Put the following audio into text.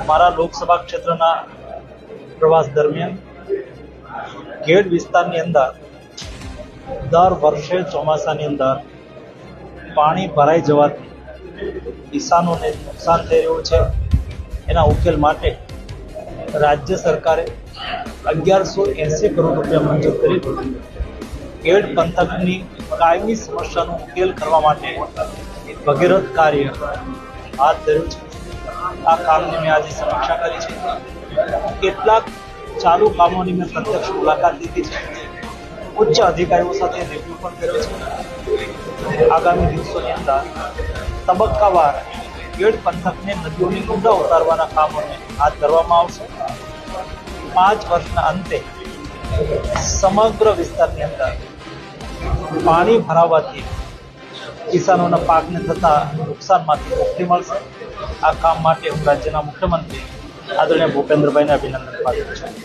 મારા લોકસભા ક્ષેત્રના પ્રવાસ દરમિયાન ગેડ વિસ્તારની અંદર દર વર્ષે ચોમાસાની અંદર પાણી ભરાઈ જવાથી કિસાનોને નુકસાન થઈ રહ્યું છે. એના ઉકેલ માટે રાજ્ય સરકારે 1180 કરોડ રૂપિયા મંજૂર કરી ગેડ પંથકની કાયમી સમસ્યાનો ઉકેલ કરવા માટે ભગીરથ કાર્ય હાથ ધર્યું છે. આ કામની મેં આજે સમીક્ષા કરી છે. કેટલાક ચાલુ કામોની મેં પ્રત્યક્ષ મુલાકાત લીધી છે. ઉચ્ચ અધિકારીઓ સાથે રિવ્યુ પણ કર્યો છે. આગામી દિવસોની અંદર તબક્કાવાર ગેડ પંથકને નદીઓની ઊંડા ઉતારવાના કામોને હાથ ધરવામાં આવશે. 5 વર્ષના અંતે સમગ્ર વિસ્તારની અંદર પાણી ભરાવાથી કિસાનોના પાકને થતા નુકસાનમાંથી મુક્તિ મળશે. આ કામ માટે હું રાજ્યના મુખ્યમંત્રી આદરણીય ભૂપેન્દ્રભાઈને અભિનંદન પાઠવું છું.